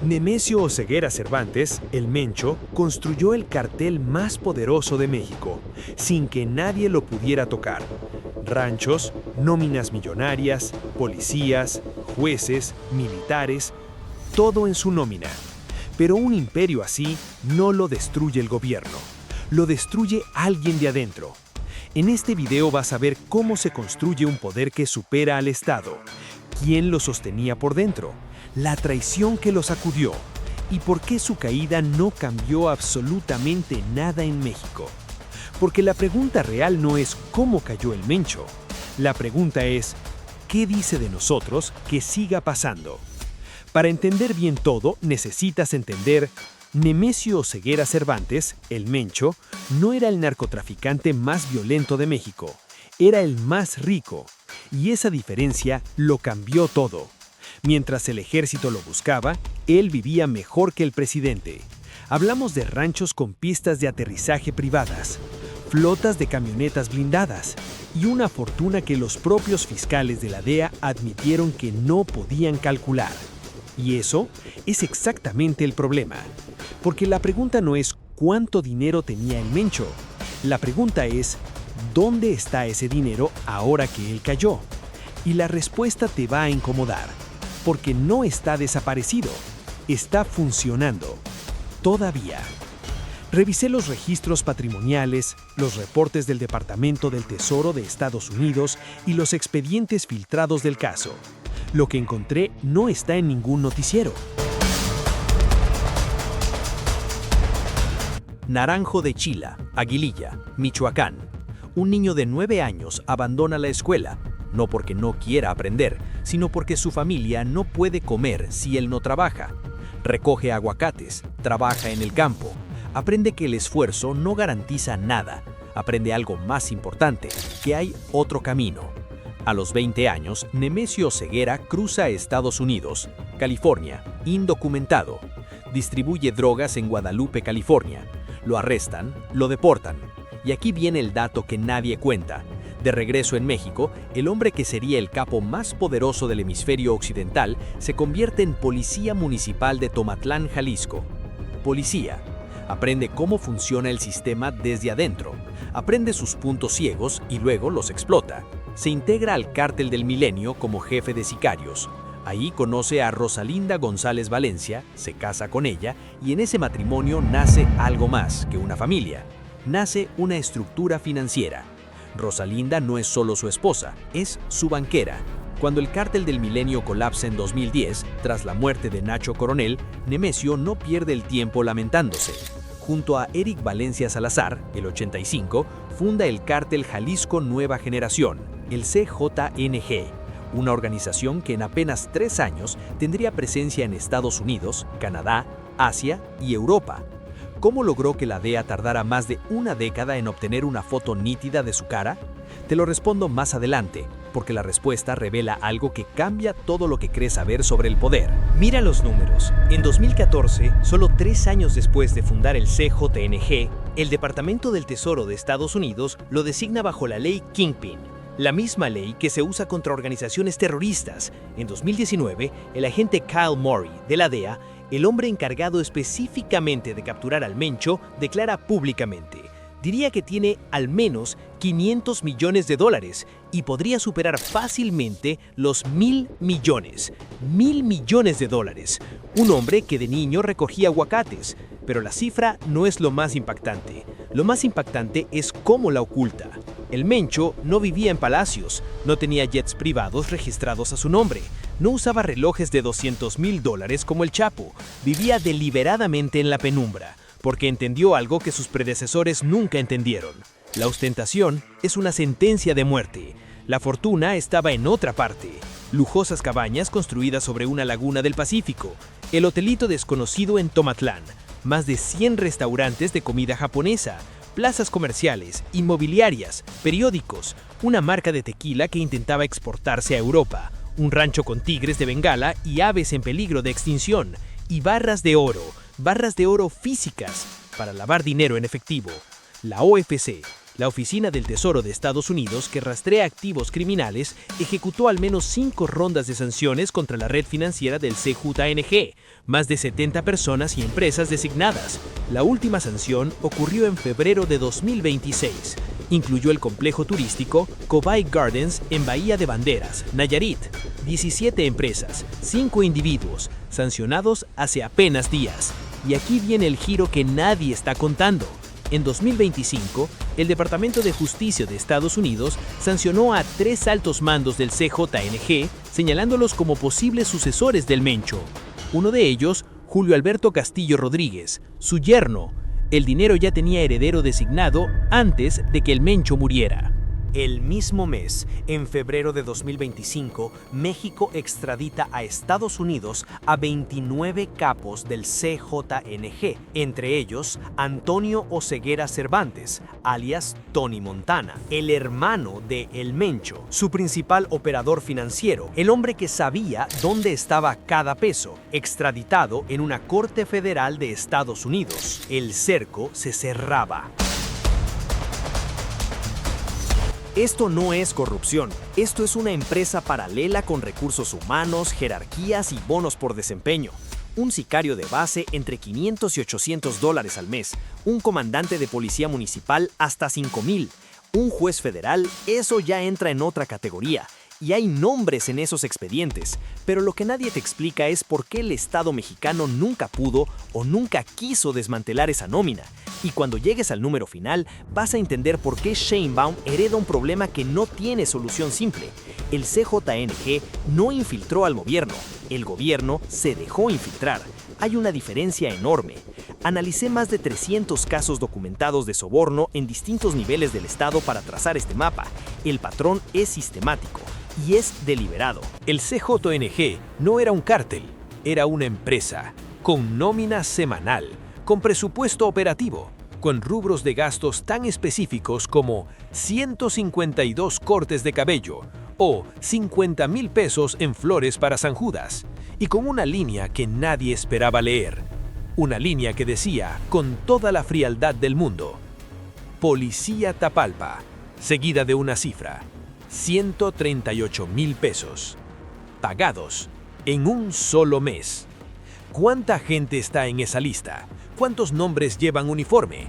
Nemesio Oseguera Cervantes, el Mencho, construyó el cartel más poderoso de México, sin que nadie lo pudiera tocar. Ranchos, nóminas millonarias, policías, jueces, militares, todo en su nómina. Pero un imperio así no lo destruye el gobierno, lo destruye alguien de adentro. En este video vas a ver cómo se construye un poder que supera al Estado, quién lo sostenía por dentro, la traición que lo sacudió y por qué su caída no cambió absolutamente nada en México. Porque la pregunta real no es cómo cayó el Mencho, la pregunta es ¿qué dice de nosotros que siga pasando? Para entender bien todo, necesitas entender: Nemesio Oseguera Cervantes, el Mencho, no era el narcotraficante más violento de México, era el más rico, y esa diferencia lo cambió todo. Mientras el ejército lo buscaba, él vivía mejor que el presidente. Hablamos de ranchos con pistas de aterrizaje privadas, flotas de camionetas blindadas y una fortuna que los propios fiscales de la DEA admitieron que no podían calcular. Y eso es exactamente el problema, porque la pregunta no es cuánto dinero tenía el Mencho, la pregunta es ¿dónde está ese dinero ahora que él cayó? Y la respuesta te va a incomodar, porque no está desaparecido, está funcionando, todavía. Revisé los registros patrimoniales, los reportes del Departamento del Tesoro de Estados Unidos y los expedientes filtrados del caso. Lo que encontré no está en ningún noticiero. Naranjo de Chila, Aguililla, Michoacán. Un niño de 9 años abandona la escuela, no porque no quiera aprender, sino porque su familia no puede comer si él no trabaja. Recoge aguacates, trabaja en el campo, aprende que el esfuerzo no garantiza nada, aprende algo más importante, que hay otro camino. A los 20 años, Nemesio Oseguera cruza a Estados Unidos, California, indocumentado. Distribuye drogas en Guadalupe, California. Lo arrestan, lo deportan. Y aquí viene el dato que nadie cuenta. De regreso en México, el hombre que sería el capo más poderoso del hemisferio occidental se convierte en policía municipal de Tomatlán, Jalisco. Policía. Aprende cómo funciona el sistema desde adentro. Aprende sus puntos ciegos y luego los explota. Se integra al Cártel del Milenio como jefe de sicarios. Ahí conoce a Rosalinda González Valencia, se casa con ella y en ese matrimonio nace algo más que una familia. Nace una estructura financiera. Rosalinda no es solo su esposa, es su banquera. Cuando el Cártel del Milenio colapsa en 2010, tras la muerte de Nacho Coronel, Nemesio no pierde el tiempo lamentándose. Junto a Eric Valencia Salazar, el 85, funda el Cártel Jalisco Nueva Generación, el CJNG, una organización que en apenas 3 años tendría presencia en Estados Unidos, Canadá, Asia y Europa. ¿Cómo logró que la DEA tardara más de una década en obtener una foto nítida de su cara? Te lo respondo más adelante, porque la respuesta revela algo que cambia todo lo que crees saber sobre el poder. Mira los números. En 2014, solo 3 años después de fundar el CJNG, el Departamento del Tesoro de Estados Unidos lo designa bajo la ley Kingpin, la misma ley que se usa contra organizaciones terroristas. En 2019, el agente Kyle Murray, de la DEA, el hombre encargado específicamente de capturar al Mencho, declara públicamente: diría que tiene al menos $500 millones y podría superar fácilmente los 1.000 millones. $1.000 millones. Un hombre que de niño recogía aguacates. Pero la cifra no es lo más impactante. Lo más impactante es cómo la oculta. El Mencho no vivía en palacios, no tenía jets privados registrados a su nombre, no usaba relojes de $200,000 como el Chapo, vivía deliberadamente en la penumbra, porque entendió algo que sus predecesores nunca entendieron. La ostentación es una sentencia de muerte. La fortuna estaba en otra parte. Lujosas cabañas construidas sobre una laguna del Pacífico, el hotelito desconocido en Tomatlán, más de 100 restaurantes de comida japonesa, plazas comerciales, inmobiliarias, periódicos, una marca de tequila que intentaba exportarse a Europa, un rancho con tigres de Bengala y aves en peligro de extinción, y barras de oro físicas para lavar dinero en efectivo. La OFC, La Oficina del Tesoro de Estados Unidos, que rastrea activos criminales, ejecutó al menos 5 rondas de sanciones contra la red financiera del CJNG, más de 70 personas y empresas designadas. La última sanción ocurrió en febrero de 2026. Incluyó el complejo turístico Cobay Gardens en Bahía de Banderas, Nayarit. 17 empresas, 5 individuos, sancionados hace apenas días. Y aquí viene el giro que nadie está contando. En 2025, el Departamento de Justicia de Estados Unidos sancionó a 3 altos mandos del CJNG, señalándolos como posibles sucesores del Mencho. Uno de ellos, Julio Alberto Castillo Rodríguez, su yerno. El dinero ya tenía heredero designado antes de que el Mencho muriera. El mismo mes, en febrero de 2025, México extradita a Estados Unidos a 29 capos del CJNG, entre ellos Antonio Oseguera Cervantes, alias Tony Montana, el hermano de El Mencho, su principal operador financiero, el hombre que sabía dónde estaba cada peso, extraditado en una corte federal de Estados Unidos. El cerco se cerraba. Esto no es corrupción, esto es una empresa paralela con recursos humanos, jerarquías y bonos por desempeño. Un sicario de base entre $500 y $800 al mes, un comandante de policía municipal hasta $5,000, un juez federal, eso ya entra en otra categoría. Y hay nombres en esos expedientes, pero lo que nadie te explica es por qué el Estado mexicano nunca pudo o nunca quiso desmantelar esa nómina. Y cuando llegues al número final, vas a entender por qué Sheinbaum hereda un problema que no tiene solución simple. El CJNG no infiltró al gobierno, el gobierno se dejó infiltrar. Hay una diferencia enorme. Analicé más de 300 casos documentados de soborno en distintos niveles del Estado para trazar este mapa. El patrón es sistemático y es deliberado. El CJNG no era un cártel, era una empresa, con nómina semanal, con presupuesto operativo, con rubros de gastos tan específicos como 152 cortes de cabello o 50,000 pesos en flores para San Judas, y con una línea que nadie esperaba leer. Una línea que decía, con toda la frialdad del mundo, Policía Tapalpa, seguida de una cifra, 138,000 pesos, pagados en un solo mes. ¿Cuánta gente está en esa lista? ¿Cuántos nombres llevan uniforme?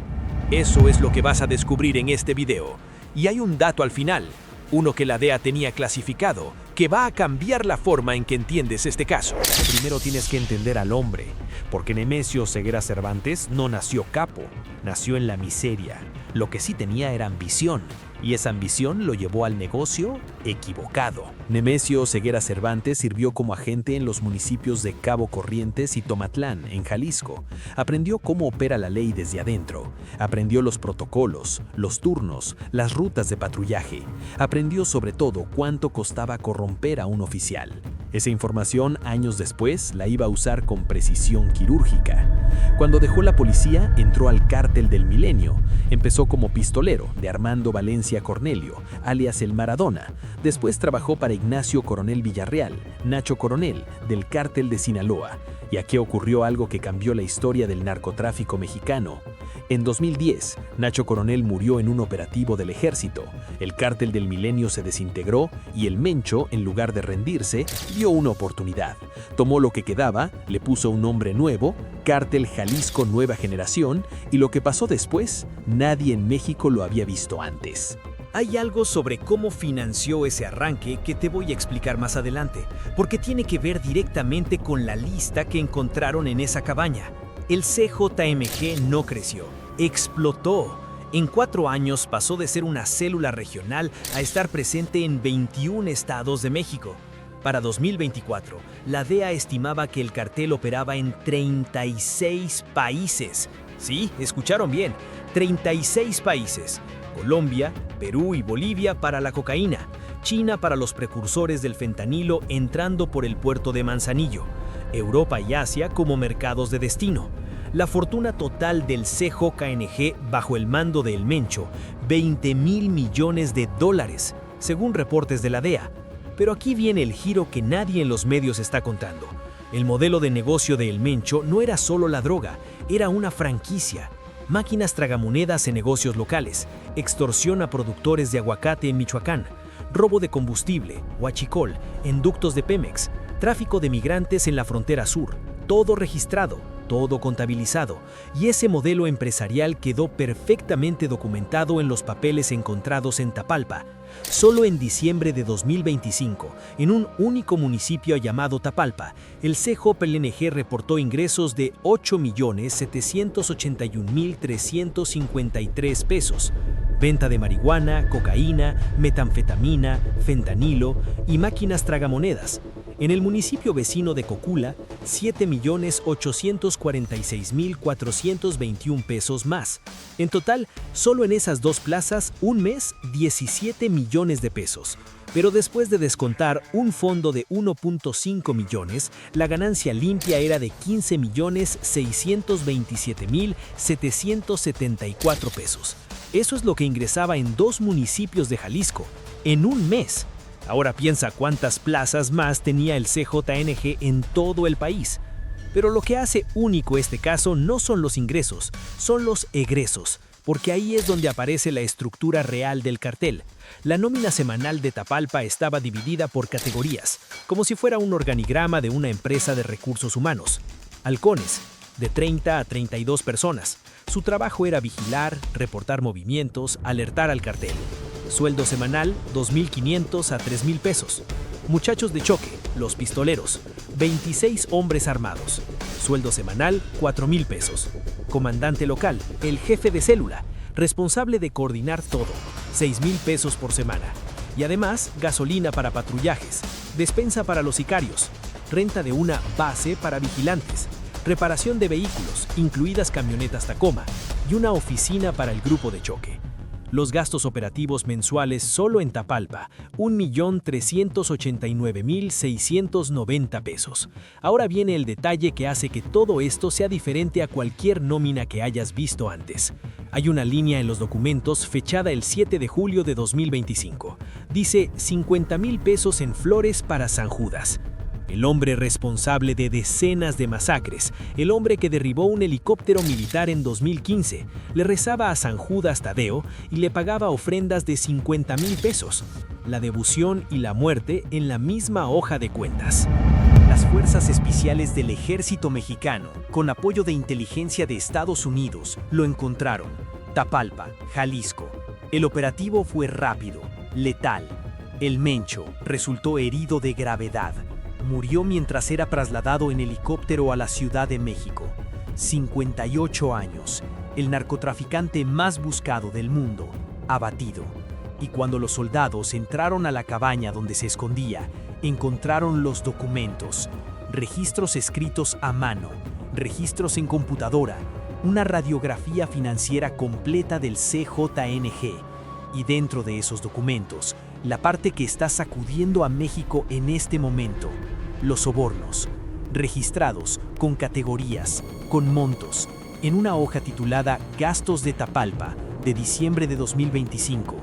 Eso es lo que vas a descubrir en este video. Y hay un dato al final, uno que la DEA tenía clasificado, que va a cambiar la forma en que entiendes este caso. Primero tienes que entender al hombre, porque Nemesio Oseguera Cervantes no nació capo, nació en la miseria. Lo que sí tenía era ambición, y esa ambición lo llevó al negocio equivocado. Nemesio Oseguera Cervantes sirvió como agente en los municipios de Cabo Corrientes y Tomatlán, en Jalisco. Aprendió cómo opera la ley desde adentro. Aprendió los protocolos, los turnos, las rutas de patrullaje. Aprendió sobre todo cuánto costaba corromper a un oficial. Esa información, años después, la iba a usar con precisión quirúrgica. Cuando dejó la policía, entró al Cártel del Milenio. Empezó como pistolero de Armando Valencia Cornelio, alias el Maradona. Después trabajó para Ignacio Coronel Villarreal, Nacho Coronel, del Cártel de Sinaloa. Y aquí ocurrió algo que cambió la historia del narcotráfico mexicano. En 2010, Nacho Coronel murió en un operativo del ejército. El Cártel del Milenio se desintegró y el Mencho, en lugar de rendirse, dio una oportunidad. Tomó lo que quedaba, le puso un nombre nuevo, Cártel Jalisco Nueva Generación, y lo que pasó después, nadie en México lo había visto antes. Hay algo sobre cómo financió ese arranque que te voy a explicar más adelante, porque tiene que ver directamente con la lista que encontraron en esa cabaña. El CJMG no creció, explotó. En 4 años pasó de ser una célula regional a estar presente en 21 estados de México. Para 2024, la DEA estimaba que el cartel operaba en 36 países. Sí, escucharon bien, 36 países. Colombia, Perú y Bolivia para la cocaína, China para los precursores del fentanilo entrando por el puerto de Manzanillo, Europa y Asia como mercados de destino. La fortuna total del CJNG bajo el mando de El Mencho, $20,000 millones, según reportes de la DEA. Pero aquí viene el giro que nadie en los medios está contando. El modelo de negocio de El Mencho no era solo la droga, era una franquicia. máquinas tragamonedas en negocios locales, extorsión a productores de aguacate en Michoacán, robo de combustible, huachicol, en ductos de Pemex, tráfico de migrantes en la frontera sur, todo registrado, todo contabilizado, y ese modelo empresarial quedó perfectamente documentado en los papeles encontrados en Tapalpa. Solo en diciembre de 2025, en un único municipio llamado Tapalpa, el CJPLNG reportó ingresos de 8.781.353 pesos. Venta de marihuana, cocaína, metanfetamina, fentanilo y máquinas tragamonedas. En el municipio vecino de Cocula, 7.846.421 pesos más. En total, solo en esas dos plazas, un mes, 17 millones de pesos. Pero después de descontar un fondo de 1.5 millones, la ganancia limpia era de 15.627.774 pesos. Eso es lo que ingresaba en 2 municipios de Jalisco, en un mes. Ahora piensa cuántas plazas más tenía el CJNG en todo el país. Pero lo que hace único este caso no son los ingresos, son los egresos, porque ahí es donde aparece la estructura real del cartel. La nómina semanal de Tapalpa estaba dividida por categorías, como si fuera un organigrama de una empresa de recursos humanos. Halcones, de 30 a 32 personas. Su trabajo era vigilar, reportar movimientos, alertar al cartel. Sueldo semanal, 2.500 a 3.000 pesos. Muchachos de choque, los pistoleros, 26 hombres armados. Sueldo semanal, 4.000 pesos. Comandante local, el jefe de célula, responsable de coordinar todo, 6.000 pesos por semana. Y además, gasolina para patrullajes, despensa para los sicarios, renta de una base para vigilantes, reparación de vehículos, incluidas camionetas Tacoma, y una oficina para el grupo de choque. Los gastos operativos mensuales solo en Tapalpa, 1.389.690 pesos. Ahora viene el detalle que hace que todo esto sea diferente a cualquier nómina que hayas visto antes. Hay una línea en los documentos fechada el 7 de julio de 2025. Dice 50,000 pesos en flores para San Judas. El hombre responsable de decenas de masacres, el hombre que derribó un helicóptero militar en 2015, le rezaba a San Judas Tadeo y le pagaba ofrendas de 50,000 pesos. La devoción y la muerte en la misma hoja de cuentas. Las fuerzas especiales del ejército mexicano, con apoyo de inteligencia de Estados Unidos, lo encontraron. Tapalpa, Jalisco. El operativo fue rápido, letal. El Mencho resultó herido de gravedad. Murió mientras era trasladado en helicóptero a la Ciudad de México. 58 años, el narcotraficante más buscado del mundo, abatido. Y cuando los soldados entraron a la cabaña donde se escondía, encontraron los documentos, registros escritos a mano, registros en computadora, una radiografía financiera completa del CJNG. Y dentro de esos documentos, la parte que está sacudiendo a México en este momento, los sobornos, registrados con categorías, con montos, en una hoja titulada Gastos de Tapalpa, de diciembre de 2025,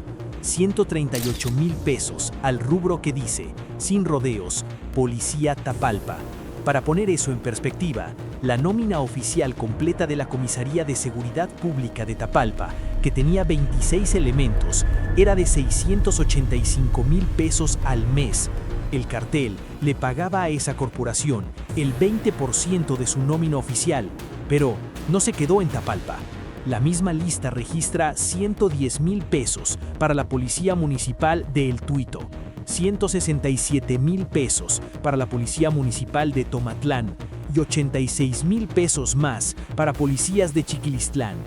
138,000 pesos al rubro que dice, sin rodeos, Policía Tapalpa. Para poner eso en perspectiva, la nómina oficial completa de la Comisaría de Seguridad Pública de Tapalpa, que tenía 26 elementos, era de 685,000 pesos al mes. El cartel le pagaba a esa corporación el 20% de su nómina oficial, pero no se quedó en Tapalpa. La misma lista registra 110,000 pesos para la Policía Municipal de El Tuito, 167,000 pesos para la Policía Municipal de Tomatlán y 86,000 pesos más para policías de Chiquilistlán.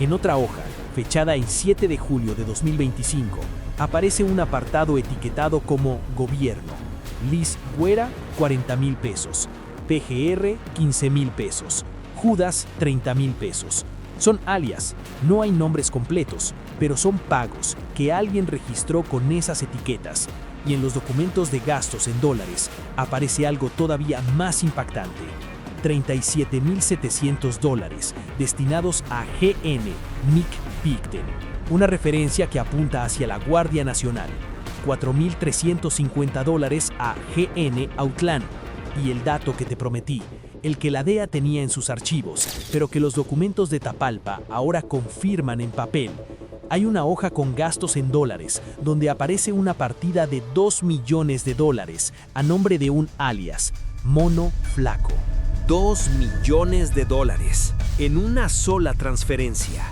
En otra hoja, fechada el 7 de julio de 2025, aparece un apartado etiquetado como Gobierno. Liz Güera, 40,000 pesos. PGR, 15,000 pesos. Judas, 30,000 pesos. Son alias, no hay nombres completos, pero son pagos que alguien registró con esas etiquetas. Y en los documentos de gastos en dólares aparece algo todavía más impactante. $37,700 destinados a GN Nick Picten, una referencia que apunta hacia la Guardia Nacional. $4,350 a GN Autlán. Y el dato que te prometí, el que la DEA tenía en sus archivos, pero que los documentos de Tapalpa ahora confirman en papel. Hay una hoja con gastos en dólares, donde aparece una partida de $2 millones a nombre de un alias, Mono Flaco. $2 millones en una sola transferencia.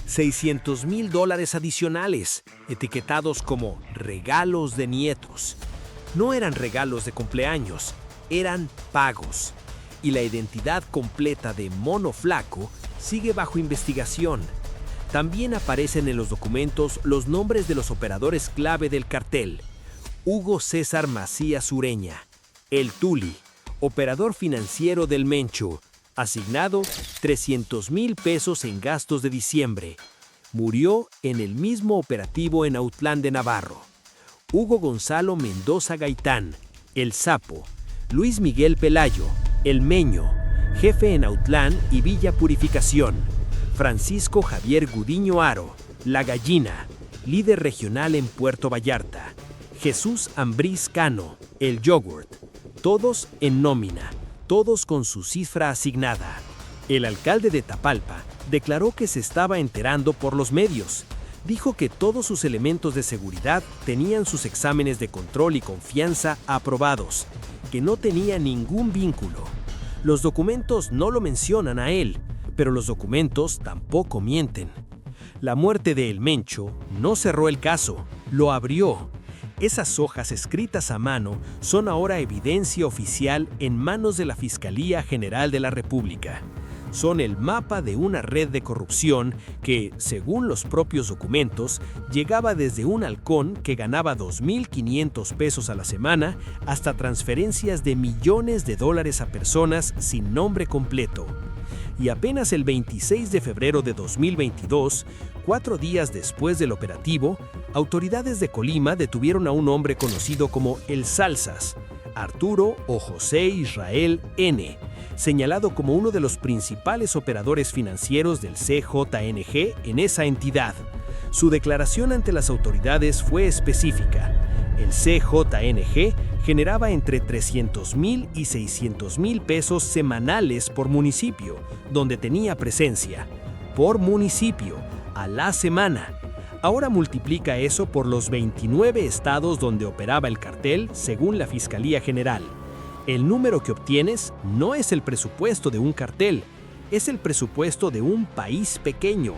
$600,000 adicionales, etiquetados como regalos de nietos. No eran regalos de cumpleaños, eran pagos. Y la identidad completa de Mono Flaco sigue bajo investigación. También aparecen en los documentos los nombres de los operadores clave del cartel. Hugo César Macías Ureña, el Tuli, operador financiero del Mencho, asignado $300,000 en gastos de diciembre. Murió en el mismo operativo en Autlán de Navarro. Hugo Gonzalo Mendoza Gaitán, el Sapo. Luis Miguel Pelayo, el Meño, jefe en Autlán y Villa Purificación. Francisco Javier Gudiño Aro, la Gallina, líder regional en Puerto Vallarta. Jesús Ambrís Cano, el Yogurt. Todos en nómina, todos con su cifra asignada. El alcalde de Tapalpa declaró que se estaba enterando por los medios. Dijo que todos sus elementos de seguridad tenían sus exámenes de control y confianza aprobados, que no tenía ningún vínculo. Los documentos no lo mencionan a él, pero los documentos tampoco mienten. La muerte de El Mencho no cerró el caso, lo abrió. Esas hojas escritas a mano son ahora evidencia oficial en manos de la Fiscalía General de la República. Son el mapa de una red de corrupción que, según los propios documentos, llegaba desde un halcón que ganaba $2,500 a la semana hasta transferencias de millones de dólares a personas sin nombre completo. Y apenas el 26 de febrero de 2022, 4 días después del operativo, autoridades de Colima detuvieron a un hombre conocido como El Salsas, Arturo o José Israel N., señalado como uno de los principales operadores financieros del CJNG en esa entidad. Su declaración ante las autoridades fue específica. El CJNG generaba entre $300,000 y $600,000 semanales por municipio, donde tenía presencia. Por municipio, a la semana. Ahora multiplica eso por los 29 estados donde operaba el cartel, según la Fiscalía General. El número que obtienes no es el presupuesto de un cartel, es el presupuesto de un país pequeño.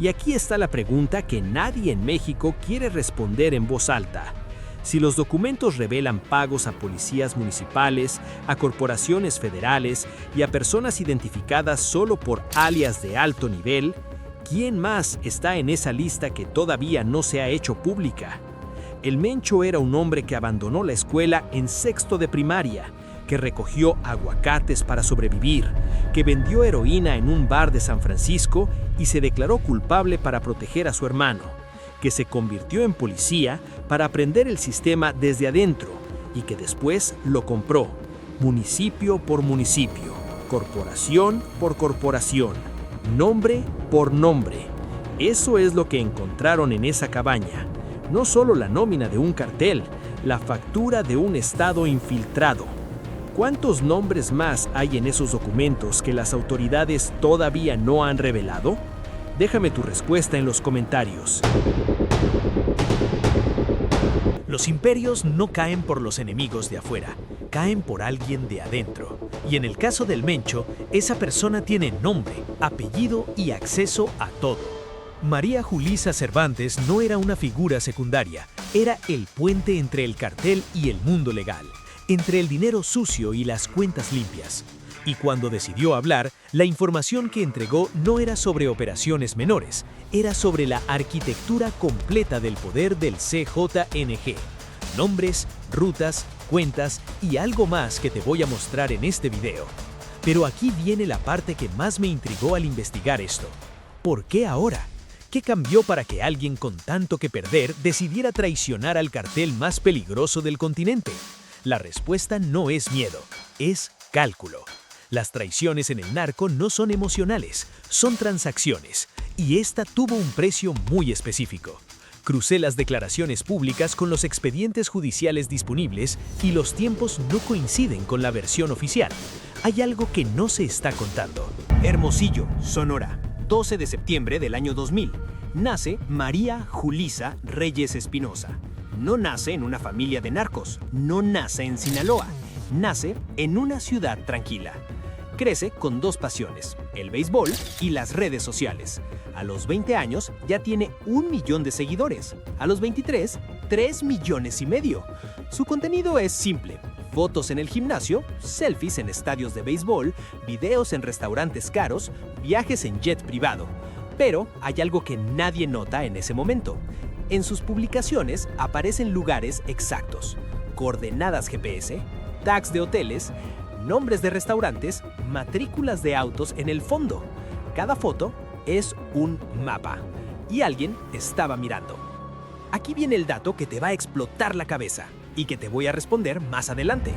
Y aquí está la pregunta que nadie en México quiere responder en voz alta. Si los documentos revelan pagos a policías municipales, a corporaciones federales y a personas identificadas solo por alias de alto nivel, ¿quién más está en esa lista que todavía no se ha hecho pública? El Mencho era un hombre que abandonó la escuela en sexto de primaria, que recogió aguacates para sobrevivir, que vendió heroína en un bar de San Francisco y se declaró culpable para proteger a su hermano, que se convirtió en policía para aprender el sistema desde adentro y que después lo compró, municipio por municipio, corporación por corporación, nombre por nombre. Eso es lo que encontraron en esa cabaña. No solo la nómina de un cartel, la factura de un estado infiltrado. ¿Cuántos nombres más hay en esos documentos que las autoridades todavía no han revelado? Déjame tu respuesta en los comentarios. Los imperios no caen por los enemigos de afuera, caen por alguien de adentro. Y en el caso del Mencho, esa persona tiene nombre, apellido y acceso a todo. María Julisa Cervantes no era una figura secundaria, era el puente entre el cartel y el mundo legal, entre el dinero sucio y las cuentas limpias. Y cuando decidió hablar, la información que entregó no era sobre operaciones menores, era sobre la arquitectura completa del poder del CJNG. Nombres, rutas, cuentas y algo más que te voy a mostrar en este video. Pero aquí viene la parte que más me intrigó al investigar esto. ¿Por qué ahora? ¿Qué cambió para que alguien con tanto que perder decidiera traicionar al cartel más peligroso del continente? La respuesta no es miedo, es cálculo. Las traiciones en el narco no son emocionales, son transacciones, y esta tuvo un precio muy específico. Crucé las declaraciones públicas con los expedientes judiciales disponibles y los tiempos no coinciden con la versión oficial. Hay algo que no se está contando. Hermosillo, Sonora, 12 de septiembre del año 2000. Nace María Julisa Reyes Espinosa. No nace en una familia de narcos, no nace en Sinaloa, nace en una ciudad tranquila. Crece con dos pasiones, el béisbol y las redes sociales. A los 20 años ya tiene 1 millón de seguidores. A los 23, 3,5 millones. Su contenido es simple. Fotos en el gimnasio, selfies en estadios de béisbol, videos en restaurantes caros, viajes en jet privado. Pero hay algo que nadie nota en ese momento. En sus publicaciones aparecen lugares exactos, coordenadas GPS, tags de hoteles, nombres de restaurantes, matrículas de autos en el fondo. Cada foto es un mapa y alguien estaba mirando. Aquí viene el dato que te va a explotar la cabeza y que te voy a responder más adelante.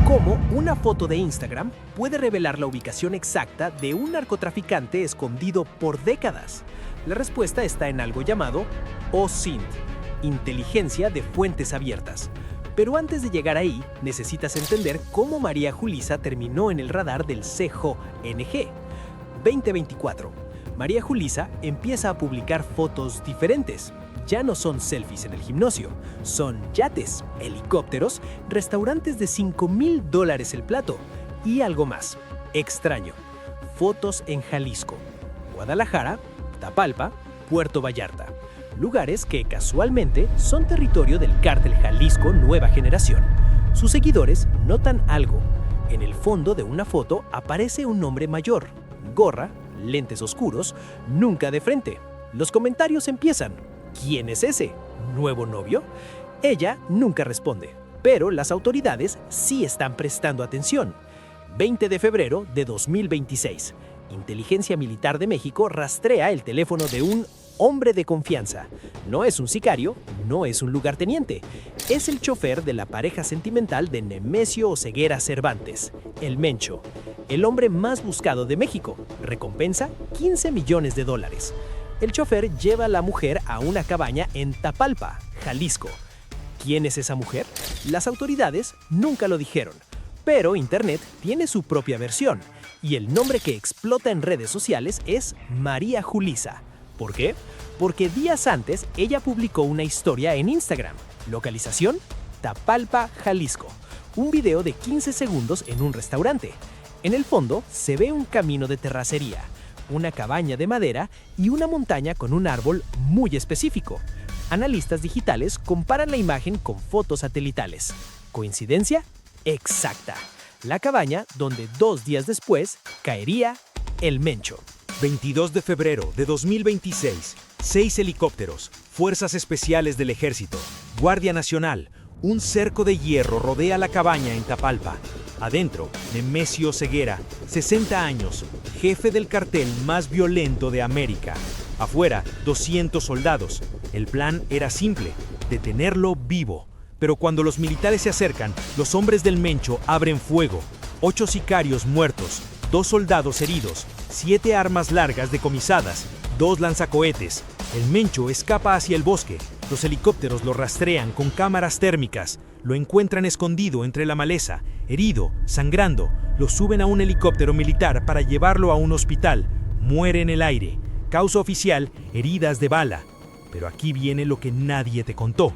¿Cómo una foto de Instagram puede revelar la ubicación exacta de un narcotraficante escondido por décadas? La respuesta está en algo llamado OSINT, inteligencia de fuentes abiertas. Pero antes de llegar ahí, necesitas entender cómo María Julisa terminó en el radar del CJNG. 2024. María Julisa empieza a publicar fotos diferentes. Ya no son selfies en el gimnasio, son yates, helicópteros, restaurantes de $5,000 el plato y algo más. Extraño. Fotos en Jalisco, Guadalajara, Tapalpa, Puerto Vallarta. Lugares que casualmente son territorio del cártel Jalisco Nueva Generación. Sus seguidores notan algo. En el fondo de una foto aparece un hombre mayor, gorra, lentes oscuros, nunca de frente. Los comentarios empiezan. ¿Quién es ese? ¿Nuevo novio? Ella nunca responde, pero las autoridades sí están prestando atención. 20 de febrero de 2026. Inteligencia Militar de México rastrea el teléfono de un hombre de confianza. No es un sicario, no es un lugarteniente. Es el chofer de la pareja sentimental de Nemesio Oseguera Cervantes, el Mencho, el hombre más buscado de México. Recompensa $15 millones. El chofer lleva a la mujer a una cabaña en Tapalpa, Jalisco. ¿Quién es esa mujer? Las autoridades nunca lo dijeron, pero Internet tiene su propia versión, y el nombre que explota en redes sociales es María Julisa. ¿Por qué? Porque días antes ella publicó una historia en Instagram. Localización: Tapalpa, Jalisco. Un video de 15 segundos en un restaurante. En el fondo se ve un camino de terracería, una cabaña de madera y una montaña con un árbol muy específico. Analistas digitales comparan la imagen con fotos satelitales. ¿Coincidencia? Exacta. La cabaña donde 2 días después caería el Mencho. 22 de febrero de 2026. 6 helicópteros, Fuerzas Especiales del Ejército, Guardia Nacional. Un cerco de hierro rodea la cabaña en Tapalpa. Adentro, Nemesio Oseguera, 60 años, jefe del cartel más violento de América. Afuera, 200 soldados. El plan era simple: detenerlo vivo. Pero cuando los militares se acercan, los hombres del Mencho abren fuego. 8 sicarios muertos, 2 soldados heridos, 7 armas largas decomisadas, 2 lanzacohetes. El Mencho escapa hacia el bosque. Los helicópteros lo rastrean con cámaras térmicas. Lo encuentran escondido entre la maleza, herido, sangrando. Lo suben a un helicóptero militar para llevarlo a un hospital. Muere en el aire. Causa oficial: heridas de bala. Pero aquí viene lo que nadie te contó.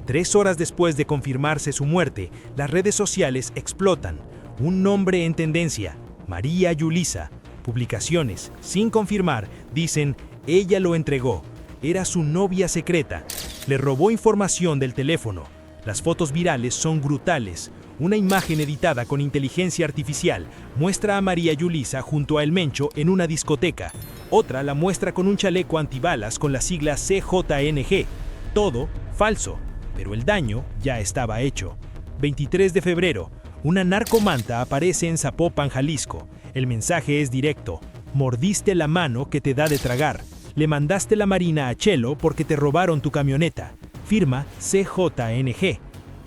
3 horas después de confirmarse su muerte, las redes sociales explotan. Un nombre en tendencia: María Julisa. Publicaciones, sin confirmar, dicen: ella lo entregó. Era su novia secreta. Le robó información del teléfono. Las fotos virales son brutales. Una imagen editada con inteligencia artificial muestra a María Julisa junto a El Mencho en una discoteca. Otra la muestra con un chaleco antibalas con la sigla CJNG. Todo falso, pero el daño ya estaba hecho. 23 de febrero. Una narcomanta aparece en Zapopan, Jalisco. El mensaje es directo: mordiste la mano que te da de tragar. Le mandaste la marina a Chelo porque te robaron tu camioneta. Firma CJNG.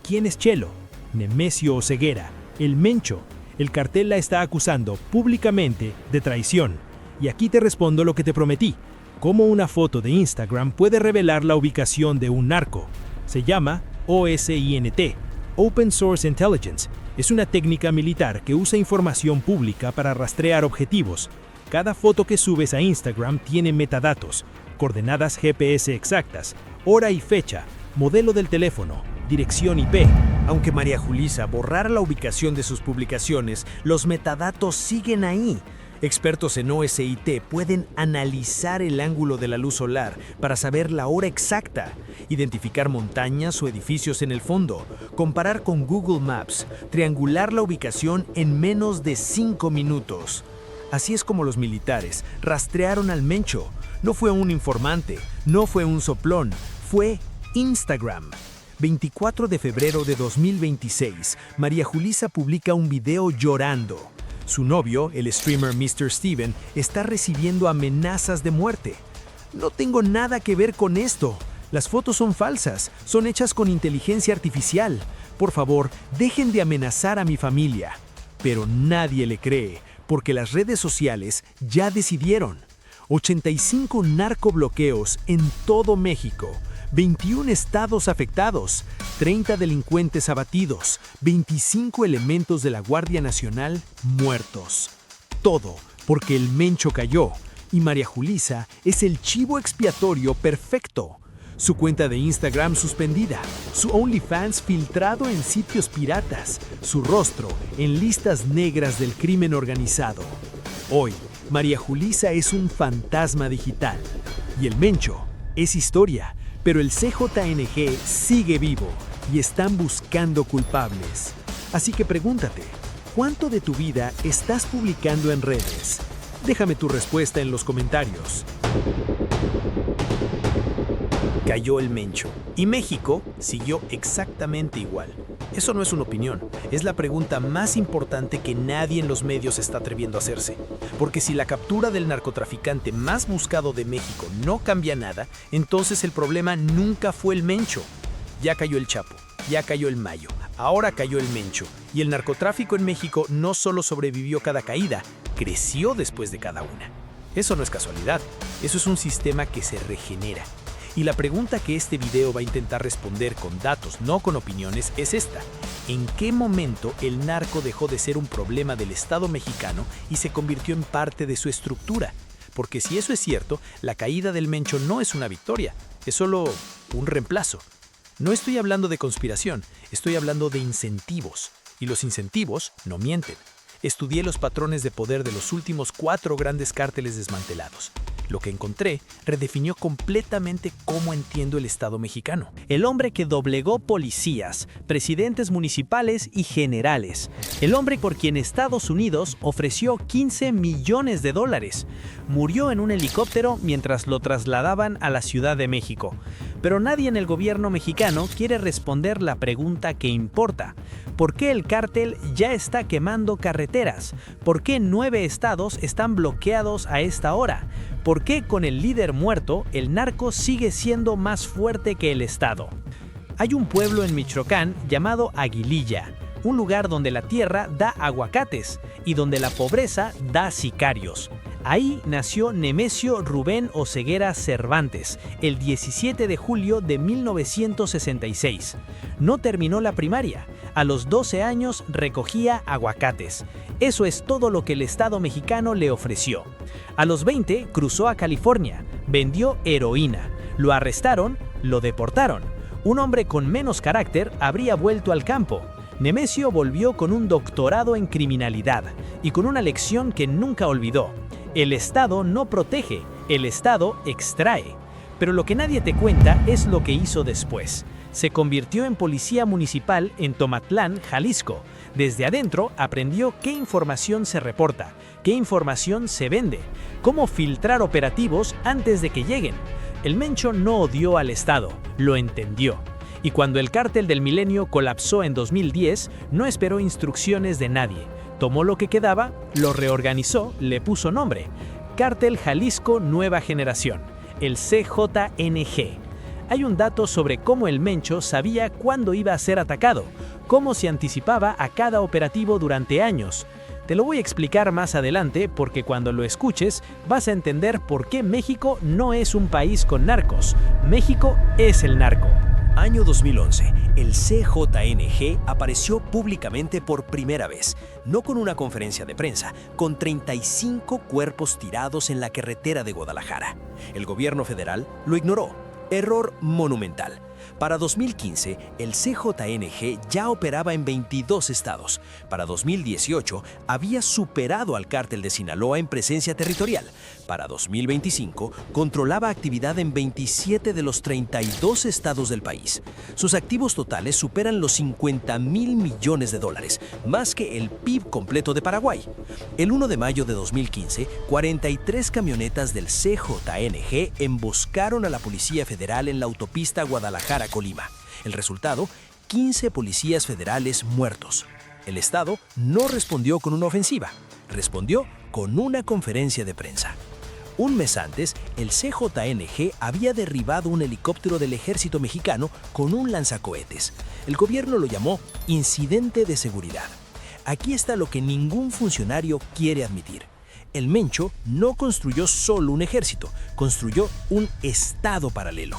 ¿Quién es Chelo? Nemesio Oseguera, el Mencho. El cartel la está acusando públicamente de traición. Y aquí te respondo lo que te prometí. cómo una foto de Instagram puede revelar la ubicación de un narco. Se llama OSINT, Open Source Intelligence. Es una técnica militar que usa información pública para rastrear objetivos. Cada foto que subes a Instagram tiene metadatos, coordenadas GPS exactas, hora y fecha, modelo del teléfono, dirección IP. Aunque María Julisa borrara la ubicación de sus publicaciones, los metadatos siguen ahí. Expertos en OSIT pueden analizar el ángulo de la luz solar para saber la hora exacta, identificar montañas o edificios en el fondo, comparar con Google Maps, triangular la ubicación en menos de 5 minutos. Así es como los militares rastrearon al Mencho. No fue un informante, no fue un soplón, fue Instagram. 24 de febrero de 2026, María Julisa publica un video llorando. Su novio, el streamer Mr. Steven, está recibiendo amenazas de muerte. No tengo nada que ver con esto. Las fotos son falsas, son hechas con inteligencia artificial. Por favor, dejen de amenazar a mi familia. Pero nadie le cree, porque las redes sociales ya decidieron. 85 narcobloqueos en todo México. 21 estados afectados, 30 delincuentes abatidos, 25 elementos de la Guardia Nacional muertos. Todo porque el Mencho cayó y María Julisa es el chivo expiatorio perfecto. Su cuenta de Instagram suspendida, su OnlyFans filtrado en sitios piratas, su rostro en listas negras del crimen organizado. Hoy, María Julisa es un fantasma digital y el Mencho es historia. Pero el CJNG sigue vivo y están buscando culpables. Así que pregúntate, ¿cuánto de tu vida estás publicando en redes? Déjame tu respuesta en los comentarios. Cayó el Mencho y México siguió exactamente igual. Eso no es una opinión, es la pregunta más importante que nadie en los medios está atreviendo a hacerse. Porque si la captura del narcotraficante más buscado de México no cambia nada, entonces el problema nunca fue el Mencho. Ya cayó el Chapo, ya cayó el Mayo, ahora cayó el Mencho. Y el narcotráfico en México no solo sobrevivió cada caída, creció después de cada una. Eso no es casualidad, eso es un sistema que se regenera. Y la pregunta que este video va a intentar responder con datos, no con opiniones, es esta. ¿En qué momento el narco dejó de ser un problema del Estado mexicano y se convirtió en parte de su estructura? Porque si eso es cierto, la caída del Mencho no es una victoria, es solo un reemplazo. No estoy hablando de conspiración, estoy hablando de incentivos. Y los incentivos no mienten. Estudié los patrones de poder de los últimos 4 grandes cárteles desmantelados. Lo que encontré redefinió completamente cómo entiendo el Estado mexicano. El hombre que doblegó policías, presidentes municipales y generales. El hombre por quien Estados Unidos ofreció $15 millones. Murió en un helicóptero mientras lo trasladaban a la Ciudad de México. Pero nadie en el gobierno mexicano quiere responder la pregunta que importa. ¿Por qué el cártel ya está quemando carreteras? ¿Por qué 9 estados están bloqueados a esta hora? ¿Por qué con el líder muerto, el narco sigue siendo más fuerte que el Estado? Hay un pueblo en Michoacán llamado Aguililla, un lugar donde la tierra da aguacates y donde la pobreza da sicarios. Ahí nació Nemesio Rubén Oseguera Cervantes, el 17 de julio de 1966. No terminó la primaria. A los 12 años recogía aguacates. Eso es todo lo que el Estado mexicano le ofreció. A los 20 cruzó a California, vendió heroína. Lo arrestaron, lo deportaron. Un hombre con menos carácter habría vuelto al campo. Nemesio volvió con un doctorado en criminalidad y con una lección que nunca olvidó. El Estado no protege, el Estado extrae. Pero lo que nadie te cuenta es lo que hizo después. Se convirtió en policía municipal en Tomatlán, Jalisco. Desde adentro aprendió qué información se reporta, qué información se vende, cómo filtrar operativos antes de que lleguen. El Mencho no odió al Estado, lo entendió. Y cuando el cártel del Milenio colapsó en 2010, no esperó instrucciones de nadie. Tomó lo que quedaba, lo reorganizó, le puso nombre. Cártel Jalisco Nueva Generación, el CJNG. Hay un dato sobre cómo el Mencho sabía cuándo iba a ser atacado, cómo se anticipaba a cada operativo durante años. Te lo voy a explicar más adelante porque cuando lo escuches vas a entender por qué México no es un país con narcos. México es el narco. Año 2011, el CJNG apareció públicamente por primera vez, no con una conferencia de prensa, con 35 cuerpos tirados en la carretera de Guadalajara. El gobierno federal lo ignoró. Error monumental. Para 2015, el CJNG ya operaba en 22 estados. Para 2018, había superado al cártel de Sinaloa en presencia territorial. Para 2025, controlaba actividad en 27 de los 32 estados del país. Sus activos totales superan los 50,000 millones de dólares, más que el PIB completo de Paraguay. El 1 de mayo de 2015, 43 camionetas del CJNG emboscaron a la Policía Federal en la autopista Guadalajara-Colima. El resultado, 15 policías federales muertos. El Estado no respondió con una ofensiva, respondió con una conferencia de prensa. Un mes antes, el CJNG había derribado un helicóptero del ejército mexicano con un lanzacohetes. El gobierno lo llamó incidente de seguridad. Aquí está lo que ningún funcionario quiere admitir. El Mencho no construyó solo un ejército, construyó un estado paralelo.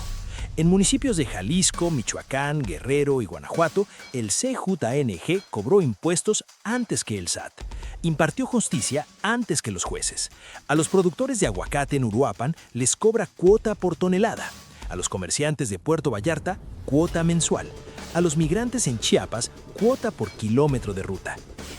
En municipios de Jalisco, Michoacán, Guerrero y Guanajuato, el CJNG cobró impuestos antes que el SAT. Impartió justicia antes que los jueces. A los productores de aguacate en Uruapan les cobra cuota por tonelada. A los comerciantes de Puerto Vallarta, cuota mensual. A los migrantes en Chiapas, cuota por kilómetro de ruta.